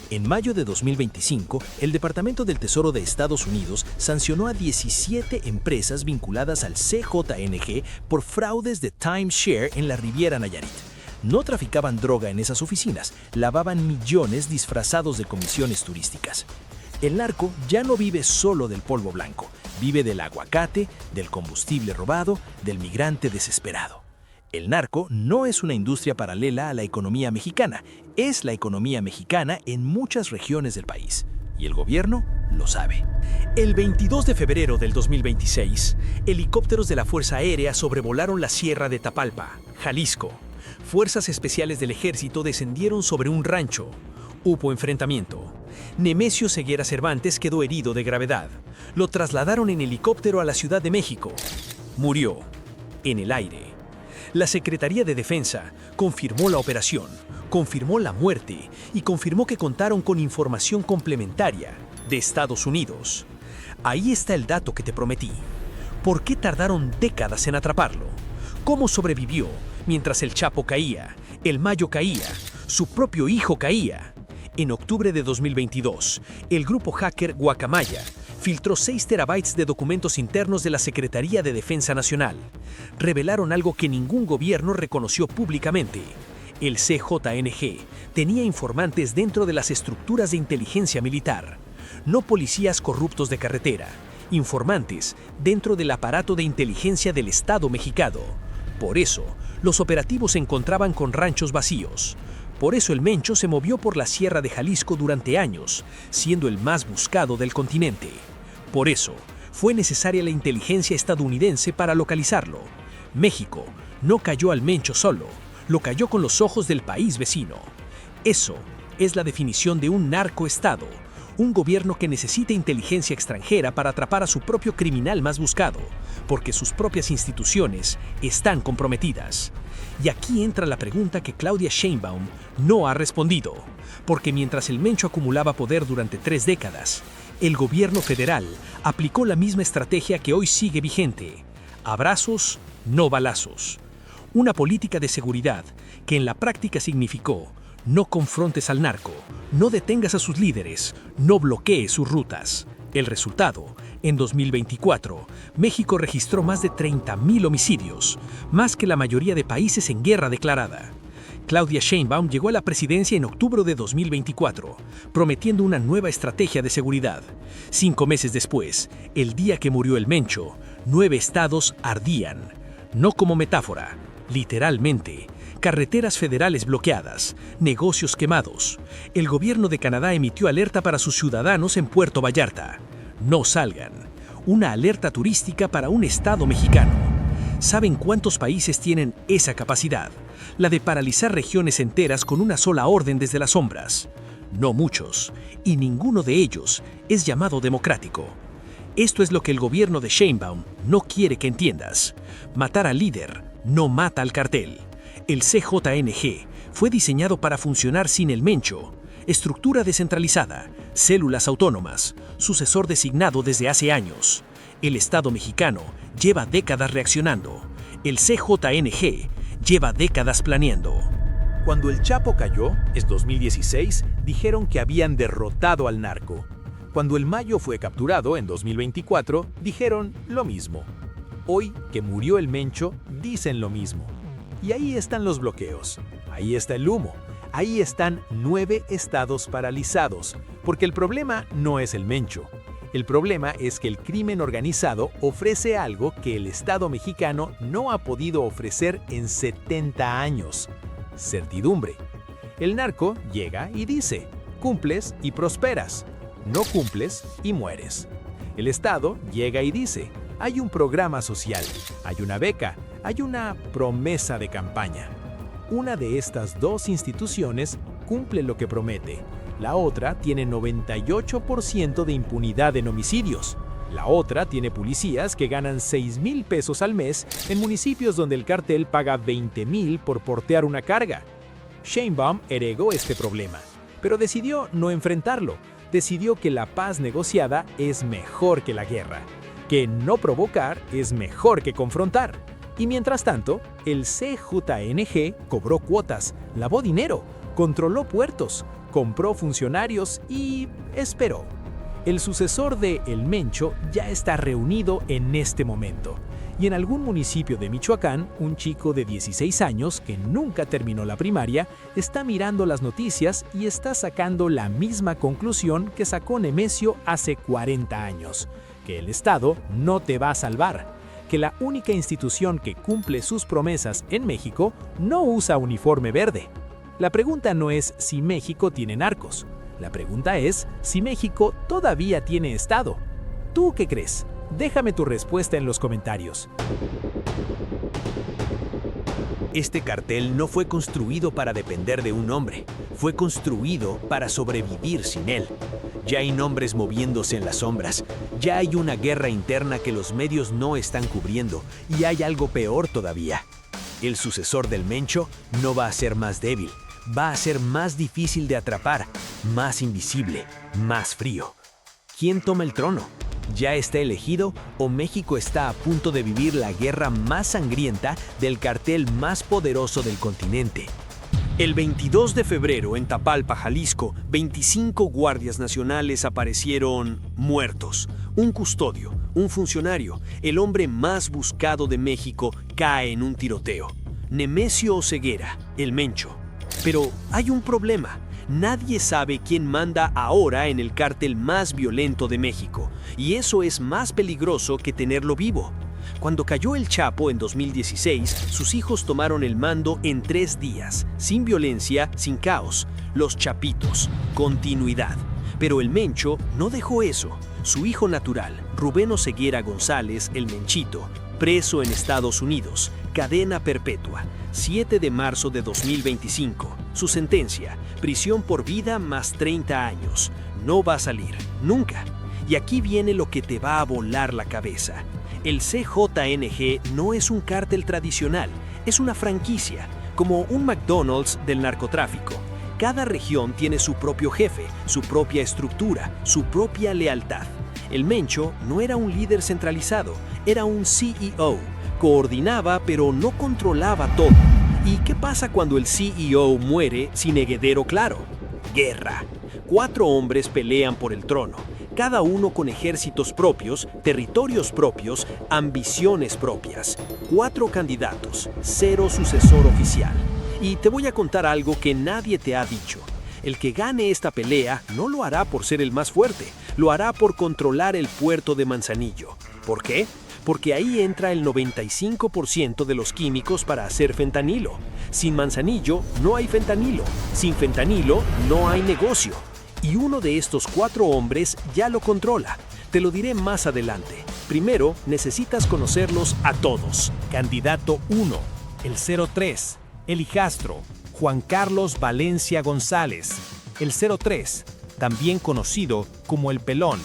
En mayo de 2025, el Departamento del Tesoro de Estados Unidos sancionó a 17 empresas vinculadas al CJNG por fraudes de timeshare en la Riviera Nayarit. No traficaban droga en esas oficinas, lavaban millones disfrazados de comisiones turísticas. El narco ya no vive solo del polvo blanco, vive del aguacate, del combustible robado, del migrante desesperado. El narco no es una industria paralela a la economía mexicana, es la economía mexicana en muchas regiones del país. Y el gobierno lo sabe. El 22 de febrero del 2026, helicópteros de la Fuerza Aérea sobrevolaron la Sierra de Tapalpa, Jalisco. Fuerzas especiales del ejército descendieron sobre un rancho. Hubo enfrentamiento. Nemesio Ceguera Cervantes quedó herido de gravedad. Lo trasladaron en helicóptero a la Ciudad de México. Murió en el aire. La Secretaría de Defensa confirmó la operación, confirmó la muerte y confirmó que contaron con información complementaria de Estados Unidos. Ahí está el dato que te prometí. ¿Por qué tardaron décadas en atraparlo? ¿Cómo sobrevivió mientras el Chapo caía, el Mayo caía, su propio hijo caía? En octubre de 2022, el grupo hacker Guacamaya filtró 6 terabytes de documentos internos de la Secretaría de Defensa Nacional. Revelaron algo que ningún gobierno reconoció públicamente. El CJNG tenía informantes dentro de las estructuras de inteligencia militar, no policías corruptos de carretera, informantes dentro del aparato de inteligencia del Estado mexicano. Por eso, los operativos se encontraban con ranchos vacíos. Por eso el Mencho se movió por la Sierra de Jalisco durante años, siendo el más buscado del continente. Por eso, fue necesaria la inteligencia estadounidense para localizarlo. México no cayó al Mencho solo, lo cayó con los ojos del país vecino. Eso es la definición de un narcoestado, un gobierno que necesita inteligencia extranjera para atrapar a su propio criminal más buscado, porque sus propias instituciones están comprometidas. Y aquí entra la pregunta que Claudia Sheinbaum no ha respondido, porque mientras el Mencho acumulaba poder durante 3 décadas, el gobierno federal aplicó la misma estrategia que hoy sigue vigente: abrazos, no balazos. Una política de seguridad que en la práctica significó: no confrontes al narco, no detengas a sus líderes, no bloquees sus rutas. El resultado, en 2024, México registró más de 30,000 homicidios, más que la mayoría de países en guerra declarada. Claudia Sheinbaum llegó a la presidencia en octubre de 2024, prometiendo una nueva estrategia de seguridad. 5 meses después, el día que murió el Mencho, 9 estados ardían. No como metáfora, literalmente. Carreteras federales bloqueadas, negocios quemados. El gobierno de Canadá emitió alerta para sus ciudadanos en Puerto Vallarta. No salgan. Una alerta turística para un estado mexicano. ¿Saben cuántos países tienen esa capacidad? La de paralizar regiones enteras con una sola orden desde las sombras. no muchos, y ninguno de ellos es llamado democrático. Esto es lo que el gobierno de Sheinbaum no quiere que entiendas. Matar al líder no mata al cartel. El CJNG fue diseñado para funcionar sin el Mencho. Estructura descentralizada, células autónomas, sucesor designado desde hace años. El Estado mexicano lleva décadas reaccionando. El CJNG lleva décadas planeando. Cuando el Chapo cayó, en 2016, dijeron que habían derrotado al narco. Cuando el Mayo fue capturado en 2024, dijeron lo mismo. Hoy, que murió el Mencho, dicen lo mismo. Y ahí están los bloqueos, ahí está el humo, ahí están 9 estados paralizados, porque el problema no es el Mencho. El problema es que el crimen organizado ofrece algo que el Estado mexicano no ha podido ofrecer en 70 años. Certidumbre. El narco llega y dice, cumples y prosperas, no cumples y mueres. El Estado llega y dice, hay un programa social, hay una beca, hay una promesa de campaña. Una de estas dos instituciones cumple lo que promete. La otra tiene 98% de impunidad en homicidios. La otra tiene policías que ganan 6,000 pesos al mes en municipios donde el cartel paga 20,000 por portear una carga. Sheinbaum heredó este problema, pero decidió no enfrentarlo. Decidió que la paz negociada es mejor que la guerra, que no provocar es mejor que confrontar. Y mientras tanto, el CJNG cobró cuotas, lavó dinero, controló puertos, compró funcionarios y esperó. El sucesor de El Mencho ya está reunido en este momento. Y en algún municipio de Michoacán, un chico de 16 años que nunca terminó la primaria está mirando las noticias y está sacando la misma conclusión que sacó Nemesio hace 40 años, que el Estado no te va a salvar, que la única institución que cumple sus promesas en México no usa uniforme verde. La pregunta no es si México tiene narcos. La pregunta es si México todavía tiene Estado. ¿Tú qué crees? Déjame tu respuesta en los comentarios. Este cartel no fue construido para depender de un hombre, fue construido para sobrevivir sin él. Ya hay nombres moviéndose en las sombras, ya hay una guerra interna que los medios no están cubriendo y hay algo peor todavía. El sucesor del Mencho no va a ser más débil, va a ser más difícil de atrapar, más invisible, más frío. ¿Quién toma el trono? ¿Ya está elegido o México está a punto de vivir la guerra más sangrienta del cartel más poderoso del continente? El 22 de febrero en Tapalpa, Jalisco, 25 guardias nacionales aparecieron muertos. Un custodio, un funcionario, el hombre más buscado de México, cae en un tiroteo. Nemesio Oseguera, el Mencho. Pero hay un problema. Nadie sabe quién manda ahora en el cártel más violento de México, y eso es más peligroso que tenerlo vivo. Cuando cayó el Chapo en 2016, sus hijos tomaron el mando en 3 días, sin violencia, sin caos. Los chapitos, continuidad. Pero el Mencho no dejó eso. Su hijo natural, Rubén Oseguera González, el Menchito, preso en Estados Unidos, cadena perpetua, 7 de marzo de 2025. Su sentencia, prisión por vida más 30 años. No va a salir, nunca. Y aquí viene lo que te va a volar la cabeza. El CJNG no es un cártel tradicional, es una franquicia, como un McDonald's del narcotráfico. Cada región tiene su propio jefe, su propia estructura, su propia lealtad. El Mencho no era un líder centralizado, era un CEO. Coordinaba pero no controlaba todo. ¿Y qué pasa cuando el CEO muere sin heredero claro? Guerra. 4 hombres pelean por el trono, cada uno con ejércitos propios, territorios propios, ambiciones propias. 4 candidatos, 0 sucesor oficial. Y te voy a contar algo que nadie te ha dicho. El que gane esta pelea no lo hará por ser el más fuerte, lo hará por controlar el puerto de Manzanillo. ¿Por qué? Porque ahí entra el 95% de los químicos para hacer fentanilo. Sin Manzanillo no hay fentanilo, sin fentanilo no hay negocio. Y uno de estos 4 hombres ya lo controla. Te lo diré más adelante. Primero, necesitas conocerlos a todos. Candidato 1, el 03, el hijastro, Juan Carlos Valencia González. El 03, también conocido como El Pelón,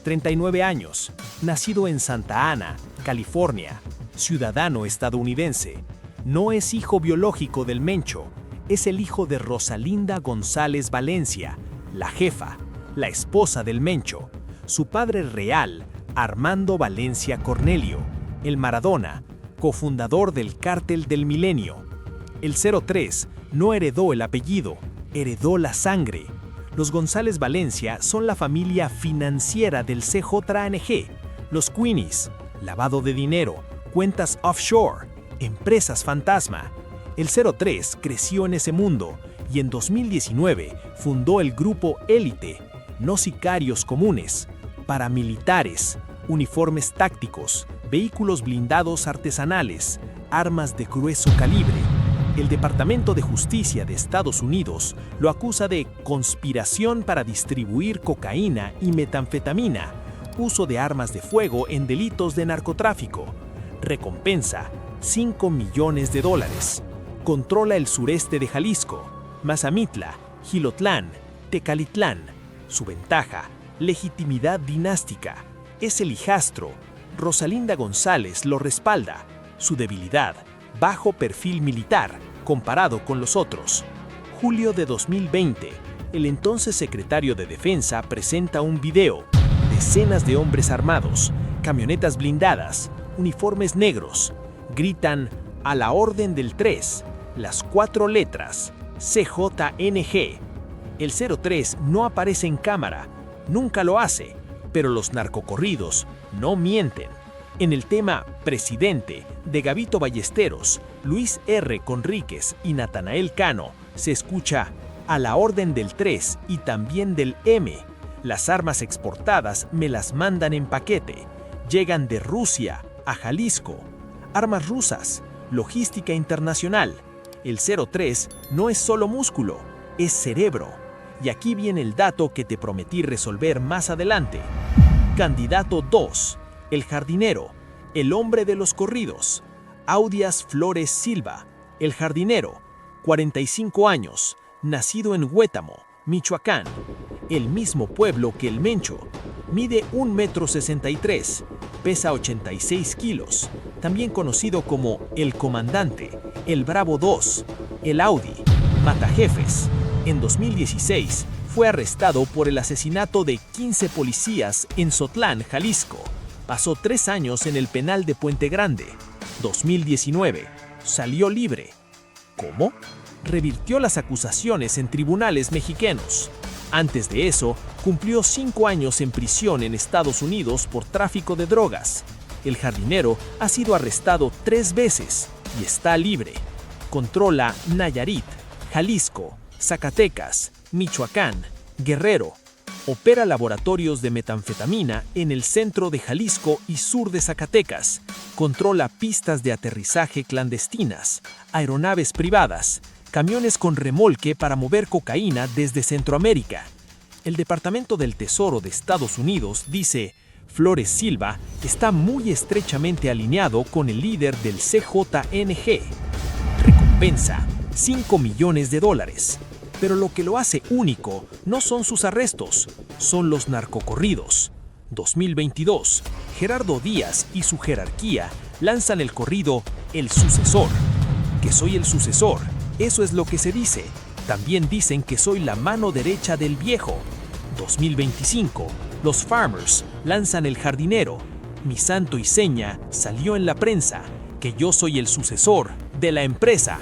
39 años, nacido en Santa Ana, California, ciudadano estadounidense. No es hijo biológico del Mencho, es el hijo de Rosalinda González Valencia, la jefa, la esposa del Mencho. Su padre real, Armando Valencia Cornelio, el Maradona, cofundador del Cártel del Milenio. El 03 no heredó el apellido, heredó la sangre. Los González Valencia son la familia financiera del CJNG, los Queenies, lavado de dinero, cuentas offshore, empresas fantasma. El 03 creció en ese mundo y en 2019 fundó el grupo Élite, no sicarios comunes, paramilitares, uniformes tácticos, vehículos blindados artesanales, armas de grueso calibre. El Departamento de Justicia de Estados Unidos lo acusa de conspiración para distribuir cocaína y metanfetamina, uso de armas de fuego en delitos de narcotráfico. Recompensa: $5 millones. Controla el sureste de Jalisco, Mazamitla, Jilotlán, Tecalitlán. Su ventaja: legitimidad dinástica. Es el hijastro. Rosalinda González lo respalda. Su debilidad: bajo perfil militar comparado con los otros. Julio de 2020, el entonces secretario de Defensa presenta un video. Decenas de hombres armados, camionetas blindadas, uniformes negros. Gritan a la orden del 3, las 4 letras, CJNG. El 03 no aparece en cámara, nunca lo hace, pero los narcocorridos no mienten. En el tema Presidente de Gabito Ballesteros, Luis R. Conríquez y Natanael Cano se escucha a la orden del 3 y también del M. Las armas exportadas me las mandan en paquete. Llegan de Rusia a Jalisco. Armas rusas, logística internacional. El 03 no es solo músculo, es cerebro. Y aquí viene el dato que te prometí resolver más adelante. Candidato 2. El jardinero, el hombre de los corridos. Audias Flores Silva, el jardinero, 45 años, nacido en Huétamo, Michoacán, el mismo pueblo que el Mencho. Mide 1,63 m, pesa 86 kilos, también conocido como el Comandante, el Bravo 2, el Audi, Matajefes. En 2016 fue arrestado por el asesinato de 15 policías en Sotlán, Jalisco. Pasó 3 años en el penal de Puente Grande. 2019, salió libre. ¿Cómo? Revirtió las acusaciones en tribunales mexicanos. Antes de eso, cumplió 5 años en prisión en Estados Unidos por tráfico de drogas. El jardinero ha sido arrestado 3 veces y está libre. Controla Nayarit, Jalisco, Zacatecas, Michoacán, Guerrero. Opera laboratorios de metanfetamina en el centro de Jalisco y sur de Zacatecas. Controla pistas de aterrizaje clandestinas, aeronaves privadas, camiones con remolque para mover cocaína desde Centroamérica. El Departamento del Tesoro de Estados Unidos dice: Flores Silva está muy estrechamente alineado con el líder del CJNG. Recompensa: $5 millones. Pero lo que lo hace único no son sus arrestos, son los narcocorridos. 2022, Gerardo Díaz y su jerarquía lanzan el corrido El Sucesor. Que soy el sucesor, eso es lo que se dice. También dicen que soy la mano derecha del viejo. 2025, los Farmers lanzan El Jardinero. Mi santo y seña salió en la prensa, que yo soy el sucesor de la empresa.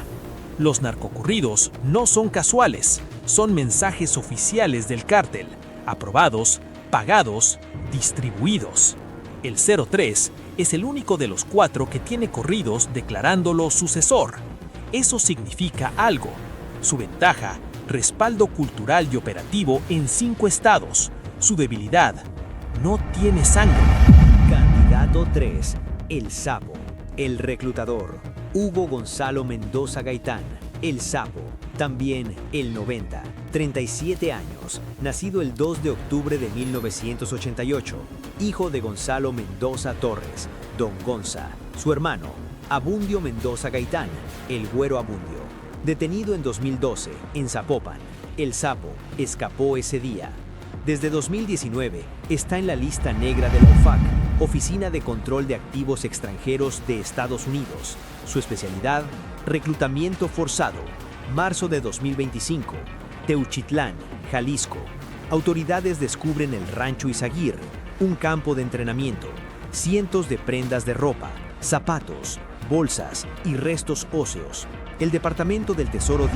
Los narcocorridos no son casuales, son mensajes oficiales del cártel, aprobados, pagados, distribuidos. El 03 es el único de los 4 que tiene corridos declarándolo sucesor. Eso significa algo. Su ventaja: respaldo cultural y operativo en 5 estados. Su debilidad: no tiene sangre. Candidato 3. El Sapo. El reclutador. Hugo Gonzalo Mendoza Gaitán, El Sapo, también el 90, 37 años, nacido el 2 de octubre de 1988, hijo de Gonzalo Mendoza Torres, Don Gonza, su hermano, Abundio Mendoza Gaitán, el Güero Abundio, detenido en 2012 en Zapopan, El Sapo escapó ese día. Desde 2019 está en la lista negra de la OFAC, Oficina de Control de Activos Extranjeros de Estados Unidos. Su especialidad, reclutamiento forzado. Marzo de 2025, Teuchitlán, Jalisco. Autoridades descubren el Rancho Izaguirre, un campo de entrenamiento. Cientos de prendas de ropa, zapatos, bolsas y restos óseos. El Departamento del Tesoro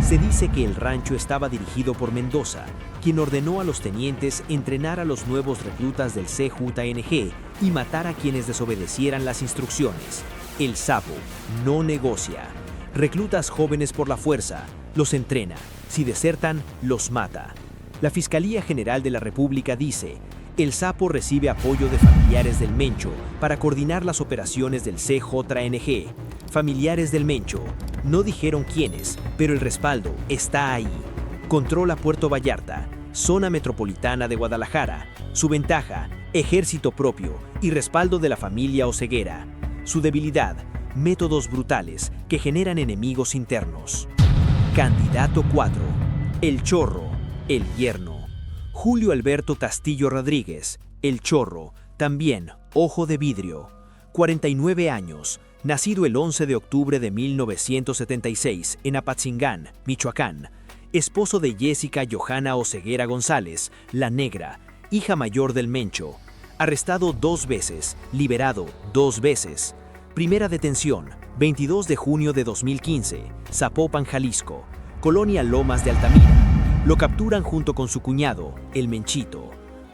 se dice que el rancho estaba dirigido por Mendoza, quien ordenó a los tenientes entrenar a los nuevos reclutas del CJNG y matar a quienes desobedecieran las instrucciones. El Sapo no negocia. Reclutas jóvenes por la fuerza, los entrena. Si desertan, los mata. La Fiscalía General de la República dice: el Sapo recibe apoyo de familiares del Mencho para coordinar las operaciones del CJNG. Familiares del Mencho no dijeron quiénes, pero el respaldo está ahí. Controla Puerto Vallarta, zona metropolitana de Guadalajara. Su ventaja, ejército propio y respaldo de la familia Oseguera. Su debilidad, métodos brutales que generan enemigos internos. Candidato 4. El Chorro, el yerno. Julio Alberto Castillo Rodríguez, el Chorro, también ojo de vidrio. 49 años, nacido el 11 de octubre de 1976 en Apatzingán, Michoacán. Esposo de Jessica Johanna Oseguera González, la Negra, hija mayor del Mencho. Arrestado 2 veces, liberado 2 veces. Primera detención, 22 de junio de 2015, Zapopan, Jalisco. Colonia Lomas de Altamira. Lo capturan junto con su cuñado, el Menchito.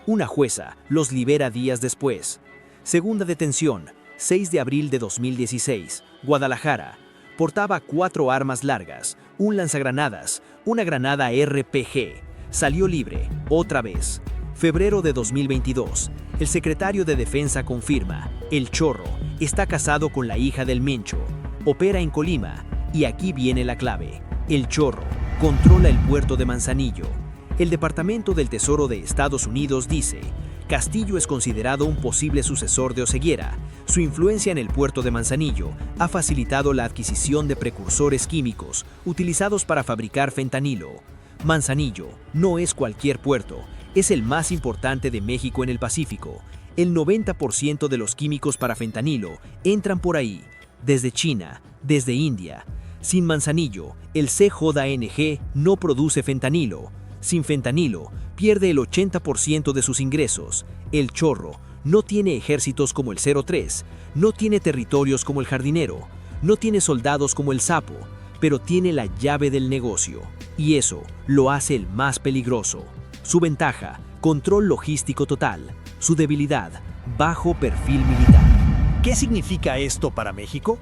Una jueza los libera días después. Segunda detención, 6 de abril de 2016, Guadalajara. Portaba 4 armas largas, un lanzagranadas, una granada RPG. Salió libre, otra vez. Febrero de 2022, el secretario de Defensa confirma: el Chorro está casado con la hija del Mencho. Opera en Colima, y aquí viene la clave. El Chorro controla el puerto de Manzanillo. El Departamento del Tesoro de Estados Unidos dice: Castillo es considerado un posible sucesor de Oseguera. Su influencia en el puerto de Manzanillo ha facilitado la adquisición de precursores químicos utilizados para fabricar fentanilo. Manzanillo no es cualquier puerto, es el más importante de México en el Pacífico. El 90% de los químicos para fentanilo entran por ahí, desde China, desde India. Sin Manzanillo, el CJNG no produce fentanilo. Sin fentanilo, pierde el 80% de sus ingresos. El Chorro no tiene ejércitos como el 03, no tiene territorios como el Jardinero, no tiene soldados como el Sapo, pero tiene la llave del negocio. Y eso lo hace el más peligroso. Su ventaja, control logístico total. Su debilidad, bajo perfil militar. ¿Qué significa esto para México?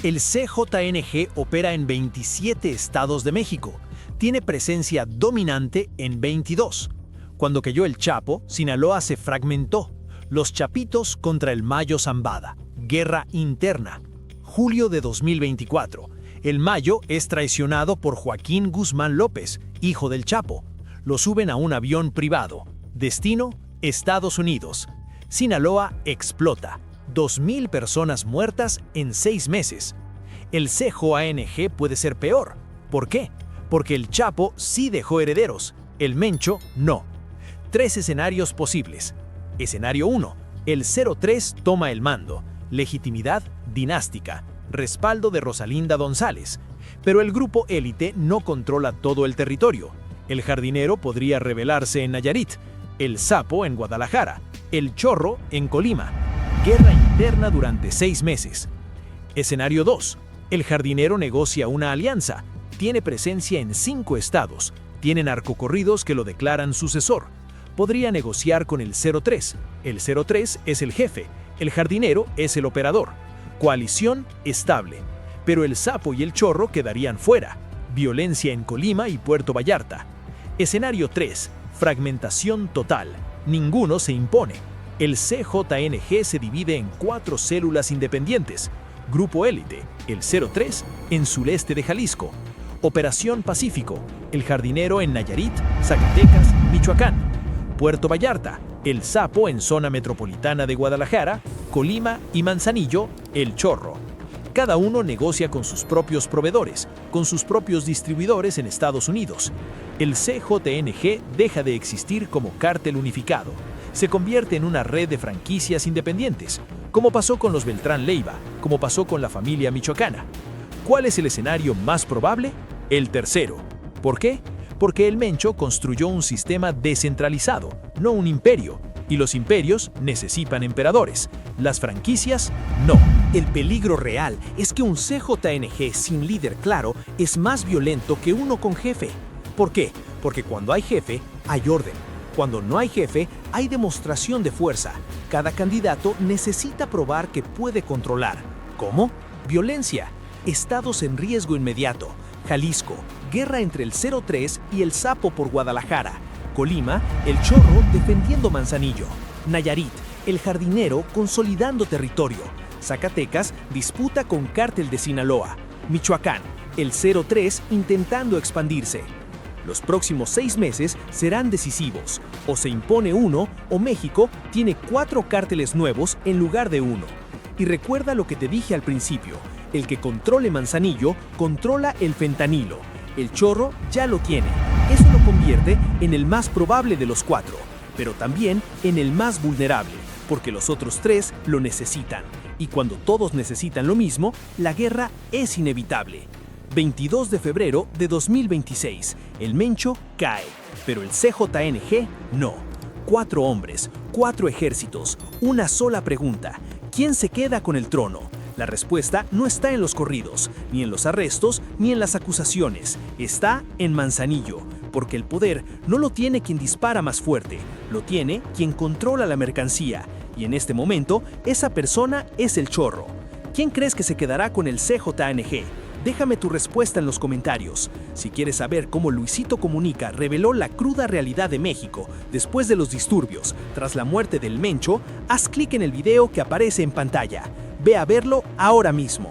El CJNG opera en 27 estados de México. Tiene presencia dominante en 22. Cuando cayó el Chapo, Sinaloa se fragmentó. Los Chapitos contra el Mayo Zambada. Guerra interna. Julio de 2024. El Mayo es traicionado por Joaquín Guzmán López, hijo del Chapo. Lo suben a un avión privado. Destino, Estados Unidos. Sinaloa explota. 2,000 personas muertas en 6 meses. El CJNG puede ser peor. ¿Por qué? Porque el Chapo sí dejó herederos, el Mencho no. 3 escenarios posibles. Escenario 1. El 03 toma el mando. Legitimidad dinástica. Respaldo de Rosalinda González. Pero el grupo élite no controla todo el territorio. El Jardinero podría rebelarse en Nayarit. El Sapo en Guadalajara. El Chorro en Colima. Guerra interna durante 6 meses. Escenario 2. El Jardinero negocia una alianza. Tiene presencia en 5 estados. Tiene narcocorridos que lo declaran sucesor. Podría negociar con el 03. El 03 es el jefe. El Jardinero es el operador. Coalición estable. Pero el Sapo y el Chorro quedarían fuera. Violencia en Colima y Puerto Vallarta. Escenario 3. Fragmentación total. Ninguno se impone. El CJNG se divide en 4 células independientes. Grupo Élite, el 03, en sureste de Jalisco. Operación Pacífico, el Jardinero en Nayarit, Zacatecas, Michoacán. Puerto Vallarta, el Sapo en zona metropolitana de Guadalajara, Colima y Manzanillo, el Chorro. Cada uno negocia con sus propios proveedores, con sus propios distribuidores en Estados Unidos. el CJNG deja de existir como cártel unificado. Se convierte en una red de franquicias independientes, como pasó con los Beltrán Leiva, como pasó con la familia michoacana. ¿Cuál es el escenario más probable? El tercero. ¿Por qué? Porque el Mencho construyó un sistema descentralizado, no un imperio, y los imperios necesitan emperadores. Las franquicias, no. El peligro real es que un CJNG sin líder claro es más violento que uno con jefe. ¿Por qué? Porque cuando hay jefe, hay orden. Cuando no hay jefe, hay demostración de fuerza. Cada candidato necesita probar que puede controlar. ¿Cómo? Violencia. Estados en riesgo inmediato. Jalisco, guerra entre el 03 y el Sapo por Guadalajara. Colima, el Chorro defendiendo Manzanillo. Nayarit, el Jardinero consolidando territorio. Zacatecas, disputa con Cártel de Sinaloa. Michoacán, el 03 intentando expandirse. Los próximos 6 meses serán decisivos. O se impone uno, o México tiene 4 cárteles nuevos en lugar de uno. Y recuerda lo que te dije al principio. El que controle Manzanillo, controla el fentanilo. El Chorro ya lo tiene. Eso lo convierte en el más probable de los 4, pero también en el más vulnerable, porque los otros 3 lo necesitan. Y cuando todos necesitan lo mismo, la guerra es inevitable. 22 de febrero de 2026, el Mencho cae, pero el CJNG no. 4 hombres, 4 ejércitos, una sola pregunta. ¿Quién se queda con el trono? La respuesta no está en los corridos, ni en los arrestos, ni en las acusaciones. Está en Manzanillo, porque el poder no lo tiene quien dispara más fuerte, lo tiene quien controla la mercancía. Y en este momento, esa persona es el Chorro. ¿Quién crees que se quedará con el CJNG? Déjame tu respuesta en los comentarios. Si quieres saber cómo Luisito Comunica reveló la cruda realidad de México después de los disturbios tras la muerte del Mencho, haz clic en el video que aparece en pantalla. Ve a verlo ahora mismo.